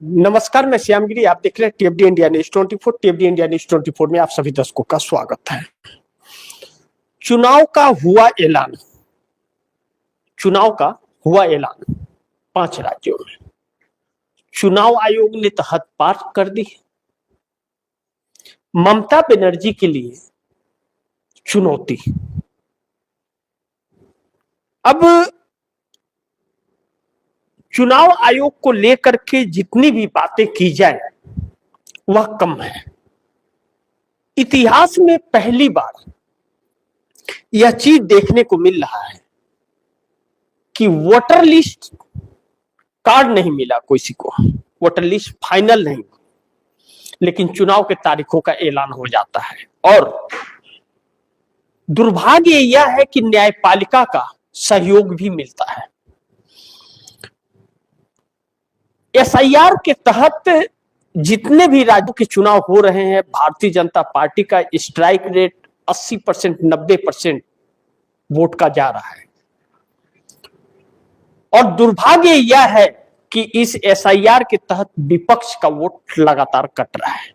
नमस्कार, मैं श्यामगिरी। आप देख रहे हैं टीएफडी इंडिया न्यूज 24। टीएफडी इंडिया न्यूज 24 में आप सभी दर्शकों का स्वागत है। चुनाव का हुआ ऐलान। चुनाव का हुआ ऐलान 5 राज्यों में। चुनाव आयोग ने तो हद पार कर दी। ममता बनर्जी के लिए चुनौती। अब चुनाव आयोग को लेकर के जितनी भी बातें की जाए वह कम है। इतिहास में पहली बार यह चीज देखने को मिल रहा है कि वोटर लिस्ट कार्ड नहीं मिला किसी को, वोटर लिस्ट फाइनल नहीं, लेकिन चुनाव के तारीखों का ऐलान हो जाता है। और दुर्भाग्य यह है कि न्यायपालिका का सहयोग भी मिलता है। एसआईआर के तहत जितने भी राज्यों के चुनाव हो रहे हैं, भारतीय जनता पार्टी का स्ट्राइक रेट 80%, 90% वोट का जा रहा है। और दुर्भाग्य यह है कि इस एसआईआर के तहत विपक्ष का वोट लगातार कट रहा है।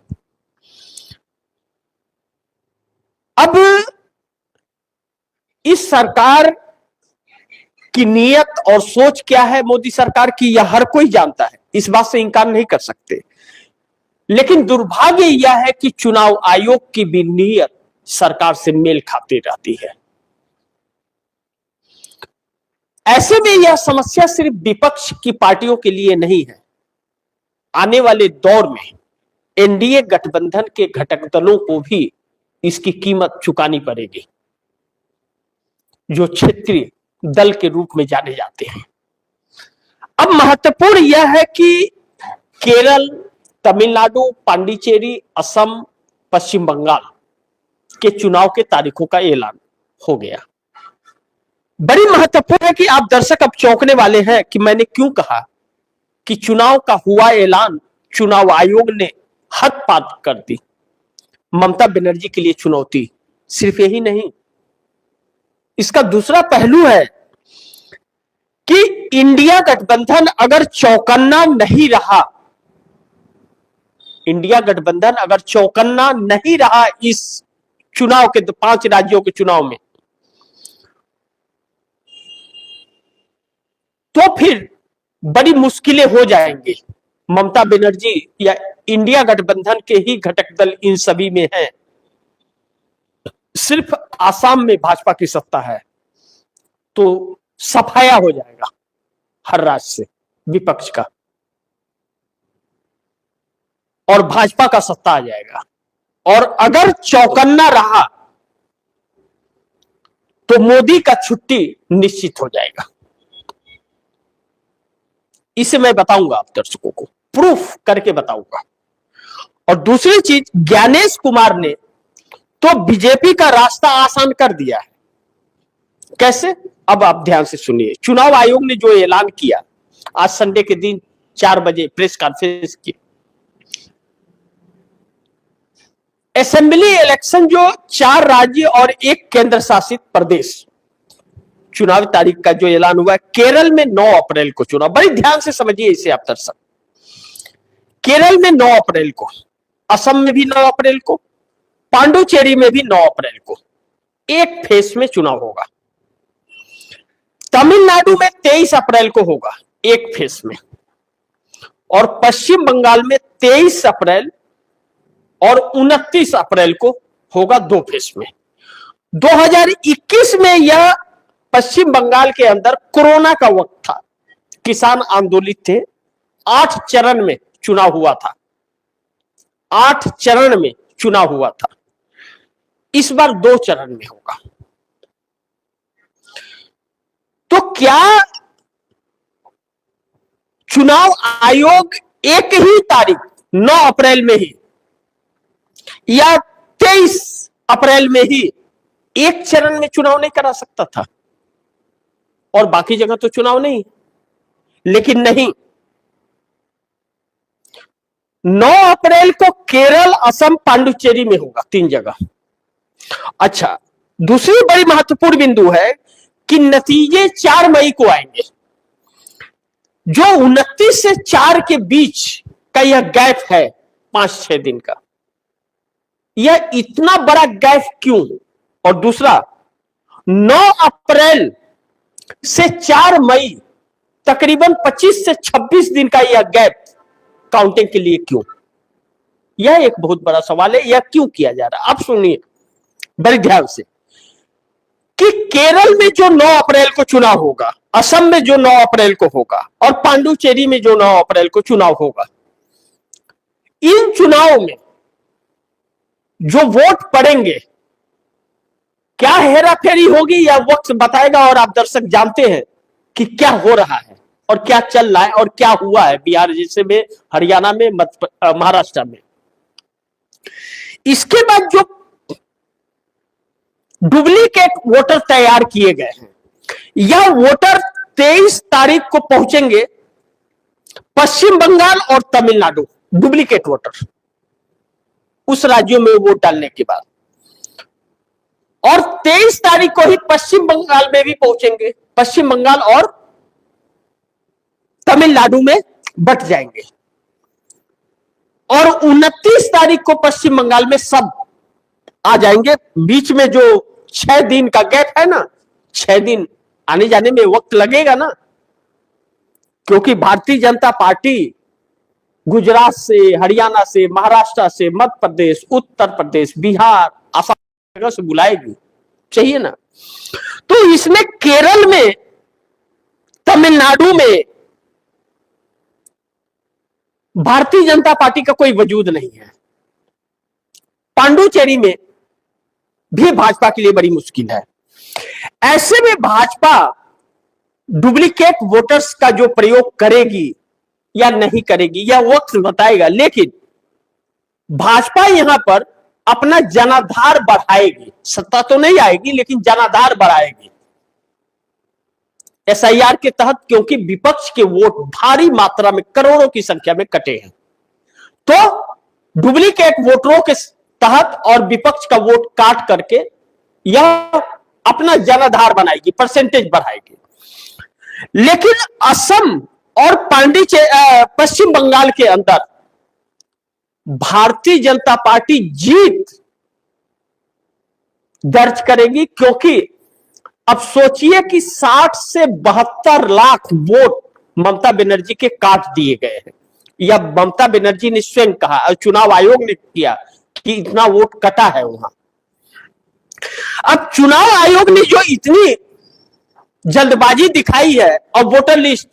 अब इस सरकार की नीयत और सोच क्या है मोदी सरकार की, यह हर कोई जानता है, इस बात से इंकार नहीं कर सकते। लेकिन दुर्भाग्य यह है कि चुनाव आयोग की भी नीयत सरकार से मेल खाती रहती है। ऐसे में यह समस्या सिर्फ विपक्ष की पार्टियों के लिए नहीं है। आने वाले दौर में एनडीए गठबंधन के घटक दलों को भी इसकी कीमत चुकानी पड़ेगी, जो क्षेत्रीय दल के रूप में जाने जाते हैं। अब महत्वपूर्ण यह है कि केरल, तमिलनाडु, पांडिचेरी, असम, पश्चिम बंगाल के चुनाव के तारीखों का ऐलान हो गया। बड़ी महत्वपूर्ण है कि आप दर्शक अब चौंकने वाले हैं कि मैंने क्यों कहा कि चुनाव का हुआ ऐलान चुनाव आयोग ने हद पार कर दी। ममता बनर्जी के लिए चुनौती। सिर्फ यही नहीं, इसका दूसरा पहलू है कि इंडिया गठबंधन अगर चौकन्ना नहीं रहा, इंडिया गठबंधन अगर चौकन्ना नहीं रहा इस चुनाव के 5 राज्यों के चुनाव में, तो फिर बड़ी मुश्किलें हो जाएंगी। ममता बनर्जी या इंडिया गठबंधन के ही घटक दल इन सभी में हैं। सिर्फ आसाम में भाजपा की सत्ता है तो सफाया हो जाएगा हर राज्य से विपक्ष का, और भाजपा का सत्ता आ जाएगा। और अगर चौकन्ना रहा तो मोदी का छुट्टी निश्चित हो जाएगा। इसे मैं बताऊंगा आप दर्शकों को, प्रूफ करके बताऊंगा। और दूसरी चीज, ज्ञानेश कुमार ने तो बीजेपी का रास्ता आसान कर दिया है। कैसे? अब आप ध्यान से सुनिए। चुनाव आयोग ने जो ऐलान किया आज संडे के दिन 4 बजे प्रेस कॉन्फ्रेंस की, असेंबली इलेक्शन जो 4 राज्य और 1 केंद्र शासित प्रदेश चुनावी तारीख का जो ऐलान हुआ है, केरल में 9 अप्रैल को चुनाव। बड़ी ध्यान से समझिए इसे आप दर्शक। केरल में 9 अप्रैल को, असम में भी 9 अप्रैल को, पांडुचेरी में भी 9 अप्रैल को एक फेज में चुनाव होगा। तमिलनाडु में 23 अप्रैल को होगा एक फेज में, और पश्चिम बंगाल में 23 अप्रैल और 29 अप्रैल को होगा 2 फेज में। 2021 में यह पश्चिम बंगाल के अंदर कोरोना का वक्त था, किसान आंदोलित थे, 8 चरण में चुनाव हुआ था। 8 चरण में चुनाव हुआ था। इस बार 2 चरण में होगा। तो क्या चुनाव आयोग एक ही तारीख 9 अप्रैल में ही या 23 अप्रैल में ही एक चरण में चुनाव नहीं करा सकता था? और बाकी जगह तो चुनाव नहीं। लेकिन नहीं, 9 अप्रैल को केरल, असम, पांडुचेरी में होगा, 3 जगह। अच्छा, दूसरी बड़ी महत्वपूर्ण बिंदु है कि नतीजे 4 मई को आएंगे। जो 29 से 4 के बीच का यह गैप है 5-6 दिन का, यह इतना बड़ा गैप क्यों? और दूसरा, 9 अप्रैल से 4 मई तकरीबन 25 से 26 दिन का यह गैप काउंटिंग के लिए क्यों? यह एक बहुत बड़ा सवाल है। यह क्यों किया जा रहा है? अब सुनिए बड़े ध्यान से कि केरल में जो 9 अप्रैल को चुनाव होगा, असम में जो 9 अप्रैल को होगा और पांडुचेरी में जो 9 अप्रैल को चुनाव होगा, इन चुनावों में जो वोट पड़ेंगे, क्या हेराफेरी होगी यह वक्त बताएगा। और आप दर्शक जानते हैं कि क्या हो रहा है और क्या चल रहा है और क्या हुआ है बिहार जैसे में, हरियाणा में, महाराष्ट्र में। इसके बाद जो डुप्लीकेट वोटर तैयार किए गए हैं, यह वोटर 23 तारीख को पहुंचेंगे पश्चिम बंगाल और तमिलनाडु, डुप्लीकेट वोटर उस राज्यों में वोट डालने के बाद, और 23 तारीख को ही पश्चिम बंगाल में भी पहुंचेंगे। पश्चिम बंगाल और तमिलनाडु में बट जाएंगे और 29 तारीख को पश्चिम बंगाल में सब आ जाएंगे। बीच में जो 6 दिन का गैप है ना, 6 दिन आने जाने में वक्त लगेगा ना, क्योंकि भारतीय जनता पार्टी गुजरात से, हरियाणा से, महाराष्ट्र से, मध्य प्रदेश, उत्तर प्रदेश, बिहार, असम जगह से बुलाएगी, चाहिए ना। तो इसमें केरल में, तमिलनाडु में भारतीय जनता पार्टी का कोई वजूद नहीं है। पांडुचेरी में भी भाजपा के लिए बड़ी मुश्किल है। ऐसे में भाजपा डुप्लीकेट वोटर्स का जो प्रयोग करेगी या नहीं करेगी, यह वक्त बताएगा। लेकिन भाजपा यहां पर अपना जनाधार बढ़ाएगी, सत्ता तो नहीं आएगी लेकिन जनाधार बढ़ाएगी एसआईआर के तहत, क्योंकि विपक्ष के वोट भारी मात्रा में, करोड़ों की संख्या में कटे हैं। तो डुप्लीकेट वोटरों के तहत और विपक्ष का वोट काट करके यह अपना जनाधार बनाएगी, परसेंटेज बढ़ाएगी। लेकिन असम और पश्चिम बंगाल के अंदर भारतीय जनता पार्टी जीत दर्ज करेगी, क्योंकि अब सोचिए कि 60 से 72 लाख वोट ममता बनर्जी के काट दिए गए हैं। यह ममता बनर्जी ने स्वयं कहा और चुनाव आयोग ने किया कि इतना वोट कटा है वहां। अब चुनाव आयोग ने जो इतनी जल्दबाजी दिखाई है और वोटर लिस्ट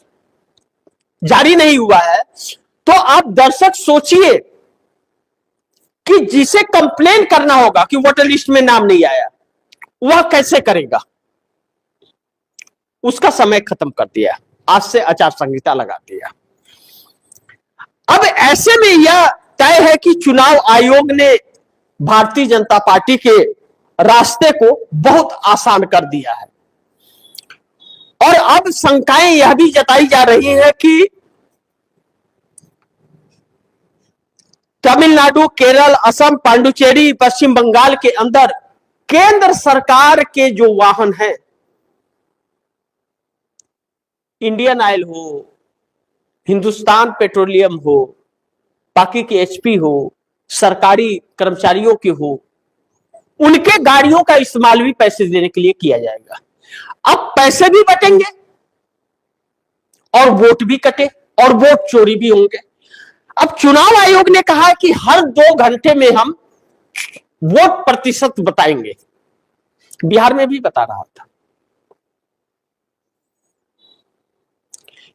जारी नहीं हुआ है, तो आप दर्शक सोचिए कि जिसे कंप्लेन करना होगा कि वोटर लिस्ट में नाम नहीं आया, वह कैसे करेगा? उसका समय खत्म कर दिया, आज से आचार संहिता लगा दिया। अब ऐसे में यह तय है कि चुनाव आयोग ने भारतीय जनता पार्टी के रास्ते को बहुत आसान कर दिया है। और अब शंकाएं यह भी जताई जा रही है कि तमिलनाडु, केरल, असम, पांडुचेरी, पश्चिम बंगाल के अंदर केंद्र सरकार के जो वाहन हैं, इंडियन ऑयल हो, हिंदुस्तान पेट्रोलियम हो, बाकी की एचपी हो, सरकारी कर्मचारियों की हो, उनके गाड़ियों का इस्तेमाल भी पैसे देने के लिए किया जाएगा। अब पैसे भी बटेंगे और वोट भी कटे और वोट चोरी भी होंगे। अब चुनाव आयोग ने कहा कि हर 2 घंटे में हम वोट प्रतिशत बताएंगे। बिहार में भी बता रहा था।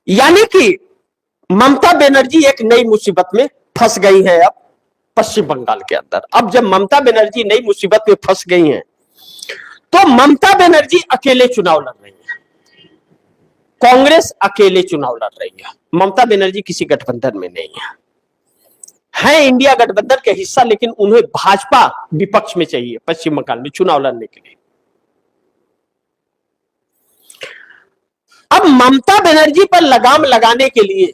यानी कि ममता बनर्जी एक नई मुसीबत में फंस गई है अब पश्चिम बंगाल के अंदर। अब जब ममता बनर्जी नई मुसीबत में फंस गई हैं, तो ममता बनर्जी अकेले चुनाव लड़ रही है, कांग्रेस अकेले चुनाव लड़ रही है। ममता बनर्जी किसी गठबंधन में नहीं है इंडिया गठबंधन के हिस्सा, लेकिन उन्हें भाजपा विपक्ष में चाहिए पश्चिम बंगाल में चुनाव लड़ने के लिए। अब ममता बनर्जी पर लगाम लगाने के लिए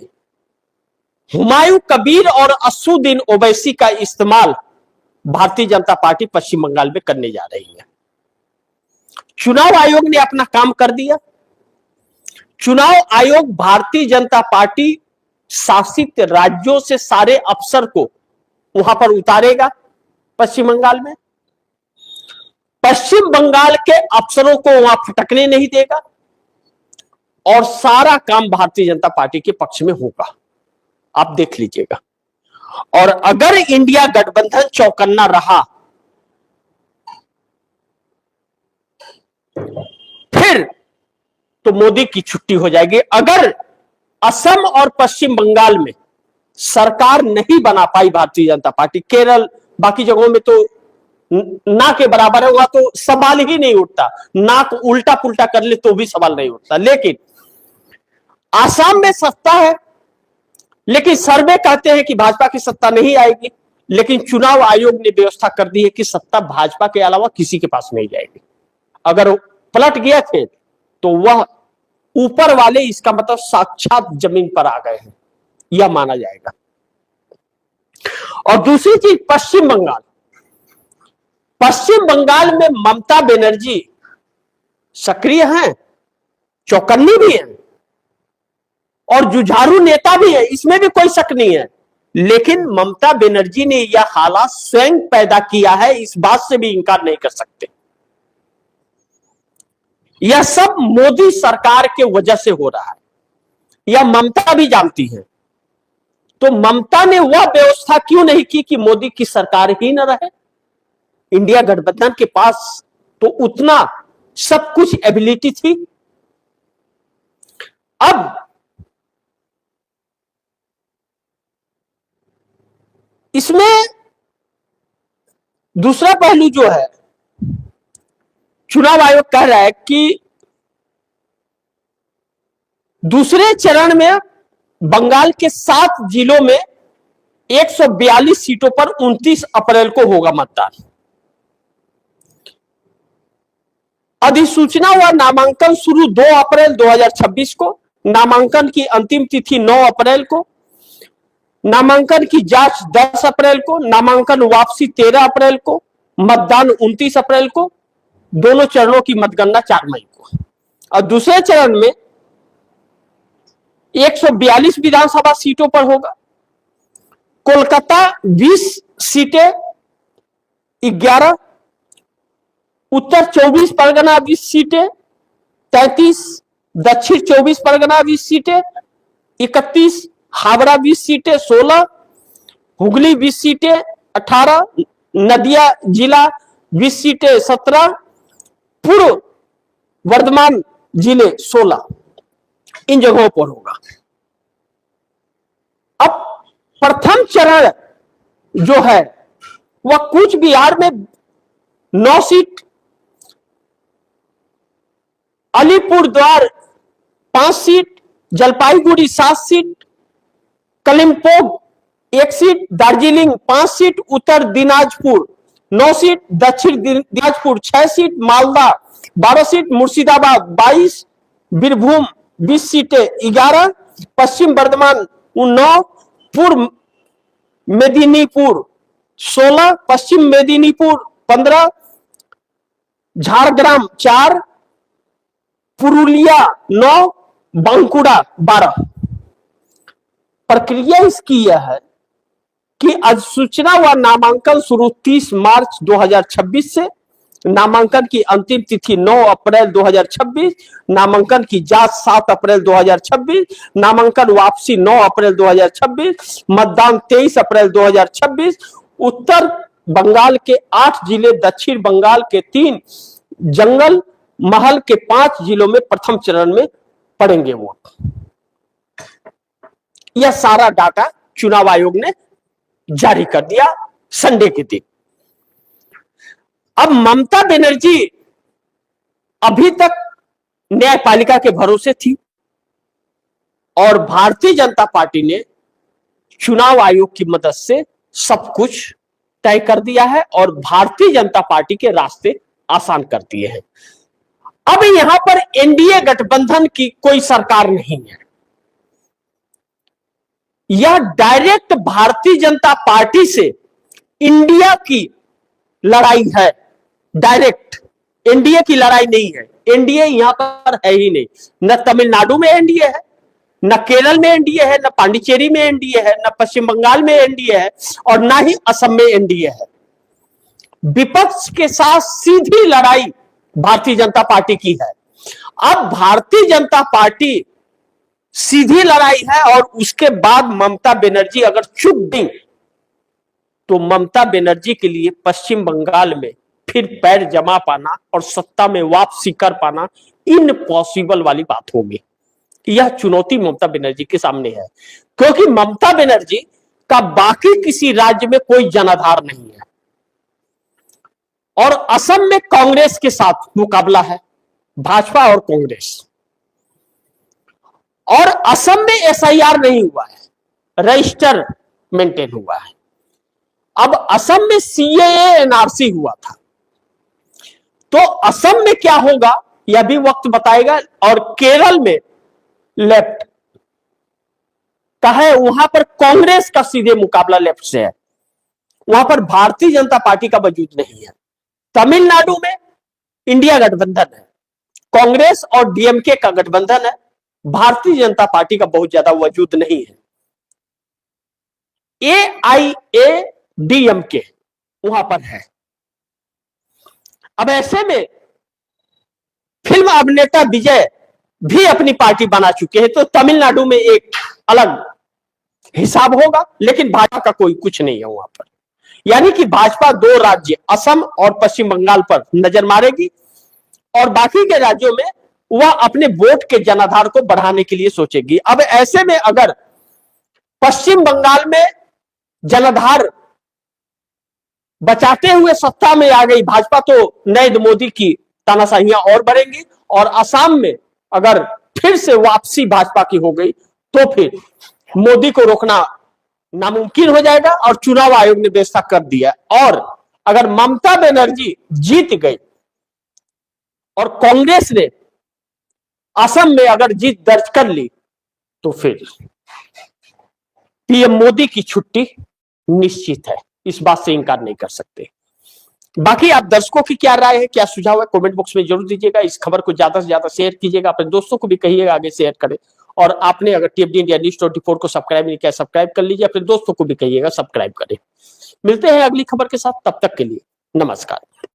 हुमायूं कबीर और असुद्दीन ओवैसी का इस्तेमाल भारतीय जनता पार्टी पश्चिम बंगाल में करने जा रही है। चुनाव आयोग ने अपना काम कर दिया। चुनाव आयोग भारतीय जनता पार्टी शासित राज्यों से सारे अफसर को वहां पर उतारेगा पश्चिम बंगाल में, पश्चिम बंगाल के अफसरों को वहां फटकने नहीं देगा और सारा काम भारतीय जनता पार्टी के पक्ष में होगा। आप देख लीजिएगा। और अगर इंडिया गठबंधन चौकन्ना रहा फिर तो मोदी की छुट्टी हो जाएगी। अगर असम और पश्चिम बंगाल में सरकार नहीं बना पाई भारतीय जनता पार्टी, केरल बाकी जगहों में तो ना के बराबर है, वहां तो सवाल ही नहीं उठता, नाक उल्टा पुल्टा कर ले तो भी सवाल नहीं उठता। लेकिन आसाम में सत्ता है, लेकिन सर्वे कहते हैं कि भाजपा की सत्ता नहीं आएगी, लेकिन चुनाव आयोग ने व्यवस्था कर दी है कि सत्ता भाजपा के अलावा किसी के पास नहीं जाएगी। अगर पलट गया थे तो वह ऊपर वाले, इसका मतलब साक्षात जमीन पर आ गए हैं, यह माना जाएगा। और दूसरी चीज, पश्चिम बंगाल, पश्चिम बंगाल में ममता बनर्जी सक्रिय हैं, चौकन्नी भी है और जुझारू नेता भी है, इसमें भी कोई शक नहीं है। लेकिन ममता बनर्जी ने यह हालात स्वयं पैदा किया है, इस बात से भी इंकार नहीं कर सकते। यह सब मोदी सरकार के वजह से हो रहा है, यह ममता भी जानती है। तो ममता ने वह व्यवस्था क्यों नहीं की कि मोदी की सरकार ही न रहे? इंडिया गठबंधन के पास तो उतना सब कुछ एबिलिटी थी। अब इसमें दूसरा पहलू जो है, चुनाव आयोग कह रहा है कि दूसरे चरण में बंगाल के 7 जिलों में 142 सीटों पर 29 अप्रैल को होगा मतदान। अधिसूचना व नामांकन शुरू 2 अप्रैल 2026 को, नामांकन की अंतिम तिथि 9 अप्रैल को, नामांकन की जांच 10 अप्रैल को, नामांकन वापसी 13 अप्रैल को, मतदान 29 अप्रैल को, दोनों चरणों की मतगणना 4 मई को। और दूसरे चरण में 142 विधानसभा सीटों पर होगा। कोलकाता 20 सीटें 11, उत्तर 24 परगना 20 सीटें 33, दक्षिण 24 परगना 20 सीटें 31, हावड़ा 20 सीटें 16, हुगली 20 सीटें 18, नदिया जिला 20 सीटें 17, पूर्व वर्धमान जिले 16, इन जगहों पर होगा। अब प्रथम चरण जो है वह कूच बिहार में 9 seat, Alipurduar 5 seat, Jalpaiguri 7 seat, Kalimpong 1 seat, Darjeeling 5 seat, Uttar Dinajpur 9 seat, Dakshin Dinajpur 6 seat, Malda 12 seat, Murshidabad 22, Birbhum 20 सीटें 11, पश्चिम बर्धमान 9, पूर्व मेदिनीपुर 16, पश्चिम मेदिनीपुर 15, झारग्राम 4, पुरुलिया 9, बांकुड़ा 12। प्रक्रिया इसकी यह है कि अधिसूचना व नामांकन शुरू 30 मार्च 2026 से, नामांकन की अंतिम तिथि 9 अप्रैल 2026, नामांकन की जांच 7 अप्रैल 2026, नामांकन वापसी 9 अप्रैल 2026, मतदान 23 अप्रैल 2026। उत्तर बंगाल के 8 जिले, दक्षिण बंगाल के 3, जंगल महल के 5 जिलों में प्रथम चरण में पड़ेंगे वोट। यह सारा डाटा चुनाव आयोग ने जारी कर दिया संडे के दिन। अब ममता बनर्जी अभी तक न्यायपालिका के भरोसे थी और भारतीय जनता पार्टी ने चुनाव आयोग की मदद से सब कुछ तय कर दिया है और भारतीय जनता पार्टी के रास्ते आसान कर दिए हैं। अब यहां पर एनडीए गठबंधन की कोई सरकार नहीं है, यह डायरेक्ट भारतीय जनता पार्टी से इंडिया की लड़ाई है। डायरेक्ट एनडीए की लड़ाई नहीं है, एनडीए यहां पर है ही नहीं। न तमिलनाडु में एनडीए है, न केरल में एनडीए है, न पांडिचेरी में एनडीए है, न पश्चिम बंगाल में एनडीए है, और ना ही असम में एनडीए है। विपक्ष के साथ सीधी लड़ाई भारतीय जनता पार्टी की है। अब भारतीय जनता पार्टी सीधी लड़ाई है, और उसके बाद ममता बनर्जी अगर चुप गई तो ममता बनर्जी के लिए पश्चिम बंगाल में फिर पैर जमा पाना और सत्ता में वापसी कर पाना इम्पॉसिबल वाली बात होगी। यह चुनौती ममता बनर्जी के सामने है, क्योंकि ममता बनर्जी का बाकी किसी राज्य में कोई जनाधार नहीं है, और असम में कांग्रेस के साथ मुकाबला है, भाजपा और कांग्रेस। और असम में एसआईआर नहीं हुआ है, रजिस्टर मेंटेन हुआ है। अब असम में सीएए एनआरसी हुआ था, तो असम में क्या होगा यह भी वक्त बताएगा। और केरल में लेफ्ट का है, वहां पर कांग्रेस का सीधे मुकाबला लेफ्ट से है, वहां पर भारतीय जनता पार्टी का वजूद नहीं है। तमिलनाडु में इंडिया गठबंधन है, कांग्रेस और डीएमके का गठबंधन है, भारतीय जनता पार्टी का बहुत ज्यादा वजूद नहीं है। एआईएडीएमके वहां पर है। अब ऐसे में फिल्म अभिनेता विजय भी अपनी पार्टी बना चुके हैं, तो तमिलनाडु में एक अलग हिसाब होगा, लेकिन भाजपा का कोई कुछ नहीं है वहां पर। यानी कि भाजपा दो राज्य असम और पश्चिम बंगाल पर नजर मारेगी, और बाकी के राज्यों में वह अपने वोट के जनाधार को बढ़ाने के लिए सोचेगी। अब ऐसे में अगर पश्चिम बंगाल में जनाधार बचाते हुए सत्ता में आ गई भाजपा, तो नरेंद्र मोदी की तानाशाहियां और बढ़ेंगी, और असम में अगर फिर से वापसी भाजपा की हो गई तो फिर मोदी को रोकना नामुमकिन हो जाएगा, और चुनाव आयोग ने व्यवस्था कर दिया। और अगर ममता बनर्जी जीत गई और कांग्रेस ने असम में अगर जीत दर्ज कर ली, तो फिर पीएम मोदी की छुट्टी निश्चित है, इस बात से इंकार नहीं कर सकते। बाकी आप दर्शकों की क्या राय है, क्या सुझाव है, कमेंट बॉक्स में जरूर दीजिएगा। इस खबर को ज्यादा से ज्यादा शेयर कीजिएगा, अपने दोस्तों को भी कहिएगा आगे शेयर करें। और आपने अगर टीएफडी इंडिया न्यूज़ 24 को सब्सक्राइब नहीं किया, सब्सक्राइब कर लीजिए, अपने दोस्तों को भी कहिएगा सब्सक्राइब करें। मिलते हैं अगली खबर के साथ, तब तक के लिए नमस्कार।